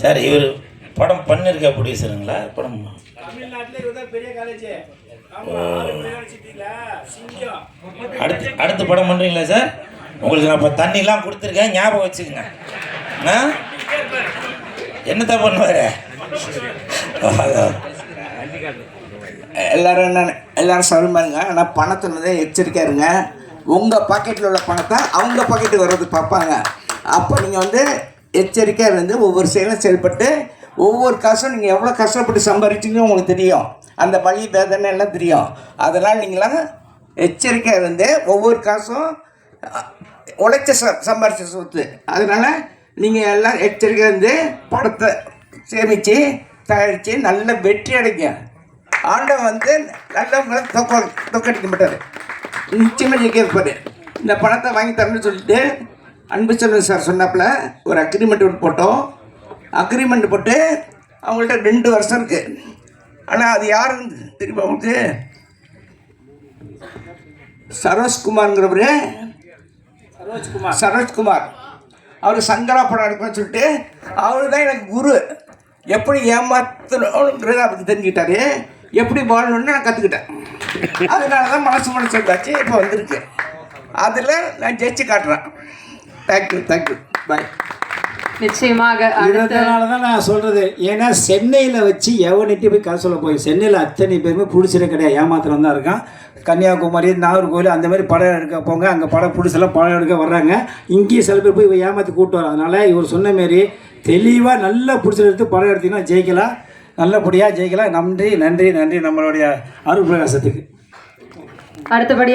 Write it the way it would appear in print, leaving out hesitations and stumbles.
Sir இவர் படம் பண்ணியிருக்க ப்ரொடியூசருங்களா படம்? அடுத்த படம் பண்ணுறீங்களா சார்? உங்களுக்கு நான் இப்போ தண்ணிலாம் கொடுத்துருக்கேன், ஞாபகம் வச்சுக்கோங்க. ஆ என்னத்தான் பண்ணுவார்? எல்லாரும் சொல்லுங்க. ஆனால் பணத்தில் தான் எச்சரிக்கையாக இருங்க. உங்கள் பாக்கெட்டில் உள்ள பணத்தை அவங்க பாக்கெட்டுக்கு வர்றதுக்கு பார்ப்பாங்க. அப்போ நீங்கள் வந்து எச்சரிக்கையாக இருந்து ஒவ்வொரு செயலும் செயல்பட்டு ஒவ்வொரு காசும் நீங்கள் எவ்வளோ கஷ்டப்பட்டு சம்பாதிச்சிங்கன்னு உங்களுக்கு தெரியும். அந்த வழி வேதனை எல்லாம் தெரியும். அதனால் நீங்களாம் எச்சரிக்கையாக இருந்து ஒவ்வொரு காசும் உழைச்ச சம்பாதிச்ச சொத்து. அதனால் நீங்கள் எல்லாம் எச்சரிக்கையாக இருந்து பணத்தை சேமித்து தயாரித்து நல்ல வெற்றி அடைங்க. ஆண்டவன் வந்து நல்லவங்களை தொக்கடிக்க மாட்டார், நிச்சயமாக ஜெயிக்க இருப்பார். இந்த பணத்தை வாங்கி தரணும்னு சொல்லிட்டு அன்பு செல்வன் சார் சொன்னாப்புல ஒரு அக்ரிமெண்ட் ஒன்று போட்டோம். அக்ரிமெண்ட் போட்டு அவங்கள்ட்ட 2 வருஷம் இருக்குது. ஆனால் அது யாருன்னு தெரியுமா உங்களுக்கு? சரோஜ்குமார்ங்கிறவர், சரோஜ்குமார் அவர் சங்கரா படம் எடுக்கணும்னு சொல்லிட்டு அவர் தான் எனக்கு குரு. எப்படி ஏமாத்தணுங்கிறத அப்படி தெரிஞ்சுக்கிட்டாரு, எப்படி வாழணும்னு நான் கற்றுக்கிட்டேன். அதனால தான் மனசு வந்தாச்சு, இப்போ வந்திருக்கு. அதில் நான் ஜெயிச்சு காட்டுறேன். Thank you bye. நிச்சயமாக இதனால தான் நான் சொல்கிறது. ஏன்னா சென்னையில் வச்சு எவனிட்டு போய் கதை சொல்ல போய் சென்னையில் அத்தனை பேருமே பிடிச்சதே கிடையாது, ஏமாத்திரம் தான் இருக்கான். கன்னியாகுமரி, நாகர்கோவில் அந்த மாதிரி படம் எடுக்க போங்க, அங்கே படம் பிடிச்செல்லாம் படம் எடுக்க வர்றாங்க. இங்கேயும் சில பேர் போய் ஏமாற்றி கூப்பிட்டு வரோம். அதனால் இவர் சொன்ன மாரி தெளிவாக நல்லா பிடிச்சத எடுத்து படம் எடுத்திங்கன்னா ஜெயிக்கலாம், நல்லபடியாக ஜெயிக்கலாம். நன்றி நம்மளுடைய அருள் பிரகாசத்துக்கு. அடுத்தபடியாக